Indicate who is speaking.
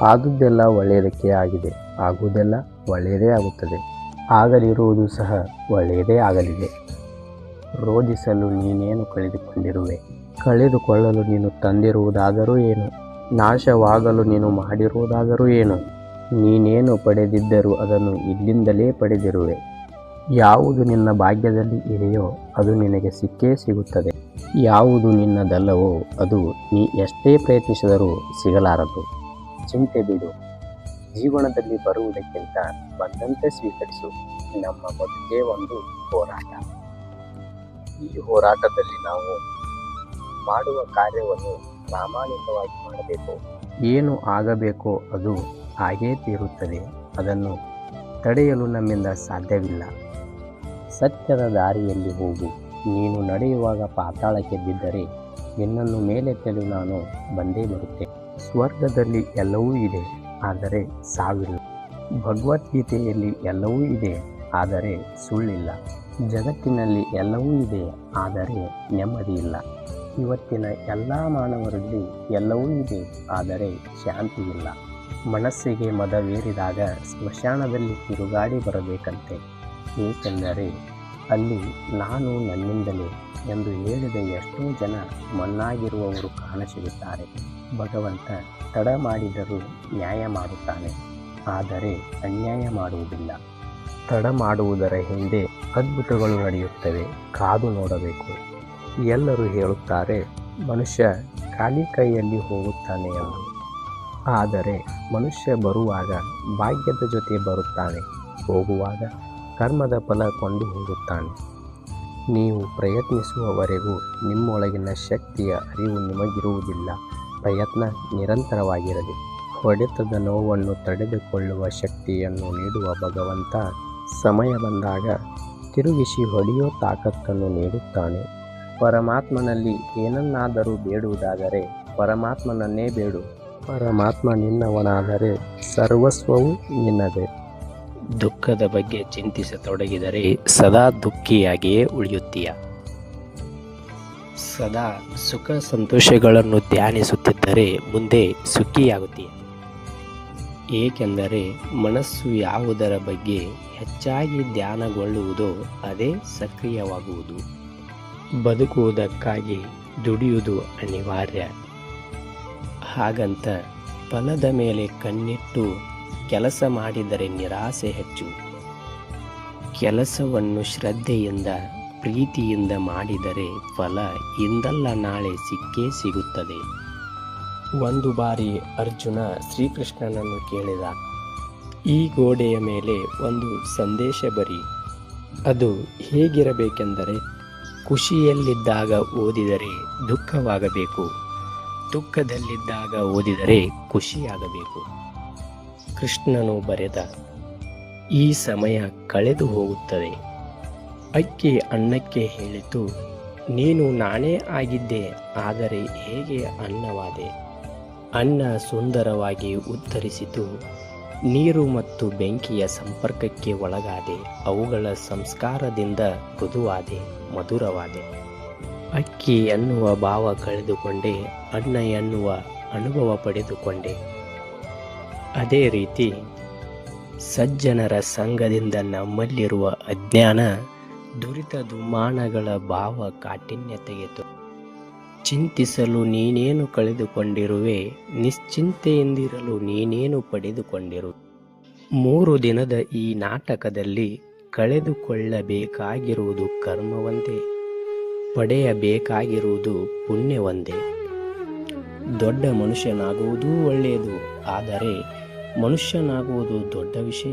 Speaker 1: ಆದುದೆಲ್ಲ ಒಳ್ಳೆಯದಕ್ಕೆ ಆಗಿದೆ, ಆಗುವುದೆಲ್ಲ ಒಳ್ಳೆಯದೇ ಆಗುತ್ತದೆ, ಆಗಲಿರುವುದು ಸಹ ಒಳ್ಳೆಯದೇ ಆಗಲಿದೆ. ರೋಧಿಸಲು ನೀನೇನು ಕಳೆದುಕೊಂಡಿರುವೆ? ಕಳೆದುಕೊಳ್ಳಲು ನೀನು ತಂದಿರುವುದಾದರೂ ಏನು? ನಾಶವಾಗಲು ನೀನು ಮಾಡಿರುವುದಾದರೂ ಏನು? ನೀನೇನು ಪಡೆದಿದ್ದರೂ ಅದನ್ನು ಇಲ್ಲಿಂದಲೇ ಪಡೆದಿರುವೆ. ಯಾವುದು ನಿನ್ನ ಭಾಗ್ಯದಲ್ಲಿ ಇದೆಯೋ ಅದು ನಿನಗೆ ಸಿಕ್ಕೇ ಸಿಗುತ್ತದೆ. ಯಾವುದು ನಿನ್ನದಲ್ಲವೋ ಅದು ನೀ ಎಷ್ಟೇ ಪ್ರಯತ್ನಿಸಿದರೂ ಸಿಗಲಾರದು. ಚಿಂತೆ ಬಿಡು, ಜೀವನದಲ್ಲಿ ಬರುವುದಕ್ಕಿಂತ ಬಂದಂತೆ ಸ್ವೀಕರಿಸು. ನಮ್ಮ ಬದುಕೇ ಒಂದು ಹೋರಾಟ. ಈ ಹೋರಾಟದಲ್ಲಿ ನಾವು ಮಾಡುವ ಕಾರ್ಯವನ್ನು ಪ್ರಾಮಾಣಿಕವಾಗಿ ಮಾಡಬೇಕು. ಏನು ಆಗಬೇಕೋ ಅದು ಆಗೇ ತೀರುತ್ತದೆ. ಅದನ್ನು ತಡೆಯಲು ನಮ್ಮಿಂದ ಸಾಧ್ಯವಿಲ್ಲ. ಸತ್ಯದ ದಾರಿಯಲ್ಲಿ ಹೋಗು. ನೀನು ನಡೆಯುವಾಗ ಪಾತಾಳಕ್ಕೆ ಬಿದ್ದರೆ ನಿನ್ನನ್ನು ಮೇಲೆತ್ತಲು ನಾನು ಬಂದೇ ಬರುತ್ತೇನೆ. ಸ್ವರ್ಗದಲ್ಲಿ ಎಲ್ಲವೂ ಇದೆ, ಆದರೆ ಸಾವಿಲ್ಲ. ಭಗವದ್ಗೀತೆಯಲ್ಲಿ ಎಲ್ಲವೂ ಇದೆ, ಆದರೆ ಸುಳ್ಳಿಲ್ಲ. ಜಗತ್ತಿನಲ್ಲಿ ಎಲ್ಲವೂ ಇದೆ, ಆದರೆ ನೆಮ್ಮದಿ ಇಲ್ಲ. ಇವತ್ತಿನ ಎಲ್ಲ ಮಾನವರಲ್ಲಿ ಎಲ್ಲವೂ ಇದೆ, ಆದರೆ ಶಾಂತಿ ಇಲ್ಲ. ಮನಸ್ಸಿಗೆ ಮದವೇರಿದಾಗ ಸ್ಮಶಾನದಲ್ಲಿ ತಿರುಗಾಡಿ ಬರಬೇಕಂತೆ. ಏಕೆಂದರೆ ಅಲ್ಲಿ ನಾನು ನನ್ನಿಂದಲೇ ಎಂದು ಹೇಳಿದ ಎಷ್ಟೋ ಜನ ಮಣ್ಣಾಗಿರುವವರು ಕಾಣಸಿಗುತ್ತಾರೆ. ಭಗವಂತ ತಡ ಮಾಡಿದರೂ ನ್ಯಾಯ ಮಾಡುತ್ತಾನೆ, ಆದರೆ ಅನ್ಯಾಯ ಮಾಡುವುದಿಲ್ಲ. ತಡ ಮಾಡುವುದರ ಹಿಂದೆ ಅದ್ಭುತಗಳು ನಡೆಯುತ್ತವೆ, ಕಾದು ನೋಡಬೇಕು. ಎಲ್ಲರೂ ಹೇಳುತ್ತಾರೆ ಮನುಷ್ಯ ಖಾಲಿ ಕೈಯಲ್ಲಿ ಹೋಗುತ್ತಾನೆ ಎಂದು. ಆದರೆ ಮನುಷ್ಯ ಬರುವಾಗ ಭಾಗ್ಯದ ಜೊತೆ ಬರುತ್ತಾನೆ, ಹೋಗುವಾಗ ಕರ್ಮದ ಫಲ ಕೊಂಡು ಹೋಗುತ್ತಾನೆ. ನೀವು ಪ್ರಯತ್ನಿಸುವವರೆಗೂ ನಿಮ್ಮೊಳಗಿನ ಶಕ್ತಿಯ ಅರಿವು ನಿಮಗಿರುವುದಿಲ್ಲ. ಪ್ರಯತ್ನ ನಿರಂತರವಾಗಿರಲಿ. ಹೊಡೆತದ ನೋವನ್ನು ತಡೆದುಕೊಳ್ಳುವ ಶಕ್ತಿಯನ್ನು ನೀಡುವ ಭಗವಂತ ಸಮಯ ಬಂದಾಗ ತಿರುಗಿಸಿ ಹೊಡೆಯೋ ತಾಕತ್ತನ್ನು ನೀಡುತ್ತಾನೆ. ಪರಮಾತ್ಮನಲ್ಲಿ ಏನನ್ನಾದರೂ ಬೇಡುವುದಾದರೆ ಪರಮಾತ್ಮನನ್ನೇ ಬೇಡು. ಪರಮಾತ್ಮ ನಿನ್ನವನಾದರೆ ಸರ್ವಸ್ವವೂ ನಿನ್ನದೇ. ದುಃಖದ ಬಗ್ಗೆ ಚಿಂತಿಸತೊಡಗಿದರೆ ಸದಾ ದುಃಖಿಯಾಗಿಯೇ ಉಳಿಯುತ್ತೀಯ. ಸದಾ ಸುಖ ಸಂತೋಷಗಳನ್ನು ಧ್ಯಾನಿಸುತ್ತಿದ್ದರೆ ಮುಂದೆ ಸುಖಿಯಾಗುತ್ತೀಯ. ಏಕೆಂದರೆ ಮನಸ್ಸು ಯಾವುದರ ಬಗ್ಗೆ ಹೆಚ್ಚಾಗಿ ಧ್ಯಾನಗೊಳ್ಳುವುದೋ ಅದೇ ಸಕ್ರಿಯವಾಗುವುದು. ಬದುಕುವುದಕ್ಕಾಗಿ ದುಡಿಯುವುದು ಅನಿವಾರ್ಯ. ಹಾಗಂತ ಫಲದ ಮೇಲೆ ಕಣ್ಣಿಟ್ಟು ಕೆಲಸ ಮಾಡಿದರೆ ನಿರಾಸೆ ಹೆಚ್ಚು. ಕೆಲಸವನ್ನು ಶ್ರದ್ಧೆಯಿಂದ ಪ್ರೀತಿಯಿಂದ ಮಾಡಿದರೆ ಫಲ ಇಂದಲ್ಲ ನಾಳೆ ಸಿಕ್ಕೇ ಸಿಗುತ್ತದೆ. ಒಂದು ಬಾರಿ ಅರ್ಜುನ ಶ್ರೀಕೃಷ್ಣನನ್ನು ಕೇಳಿದ, ಈ ಗೋಡೆಯ ಮೇಲೆ ಒಂದು ಸಂದೇಶ ಬರಿ. ಅದು ಹೇಗಿರಬೇಕೆಂದರೆ, ಖುಷಿಯಲ್ಲಿದ್ದಾಗ ಓದಿದರೆ ದುಃಖವಾಗಬೇಕು, ದುಃಖದಲ್ಲಿದ್ದಾಗ ಓದಿದರೆ ಖುಷಿಯಾಗಬೇಕು. ಕೃಷ್ಣನು ಬರೆದ, ಈ ಸಮಯ ಕಳೆದು ಹೋಗುತ್ತದೆ. ಅಕ್ಕಿ ಅನ್ನಕ್ಕೆ ಹೇಳಿತು, ನೀನು ನಾನೇ ಆಗಿದ್ದೆ, ಆದರೆ ಹೇಗೆ ಅನ್ನವಾದೆ? ಅನ್ನ ಸುಂದರವಾಗಿ ಉತ್ತರಿಸಿತು, ನೀರು ಮತ್ತು ಬೆಂಕಿಯ ಸಂಪರ್ಕಕ್ಕೆ ಒಳಗಾದೆ, ಅವುಗಳ ಸಂಸ್ಕಾರದಿಂದ ಮೃದುವಾದೆ, ಮಧುರವಾದೆ. ಅಕ್ಕಿ ಎನ್ನುವ ಭಾವ ಕಳೆದುಕೊಂಡೆ, ಅನ್ನ ಎನ್ನುವ ಅನುಭವ ಪಡೆದುಕೊಂಡೆ. ಅದೇ ರೀತಿ ಸಜ್ಜನರ ಸಂಘದಿಂದ ನಮ್ಮಲ್ಲಿರುವ ಅಜ್ಞಾನ ದುರಿತ ದುಮ್ಮಾನಗಳ ಭಾವ ಕಾಠಿಣ್ಯ ತೆಗೆತು. ಚಿಂತಿಸಲು ನೀನೇನು ಕಳೆದುಕೊಂಡಿರುವೆ, ನಿಶ್ಚಿಂತೆಯಿಂದಿರಲು ನೀನೇನು ಪಡೆದುಕೊಂಡಿರುವೆ. 3 ದಿನದ ಈ ನಾಟಕದಲ್ಲಿ ಕಳೆದುಕೊಳ್ಳಬೇಕಾಗಿರುವುದು ಕರ್ಮವಂದೇ, ಪಡೆಯಬೇಕಾಗಿರುವುದು ಪುಣ್ಯವೊಂದೇ. ದೊಡ್ಡ ಮನುಷ್ಯನಾಗುವುದೂ ಒಳ್ಳೆಯದು, ಆದರೆ ಮನುಷ್ಯನಾಗುವುದು ದೊಡ್ಡ ವಿಷಯ.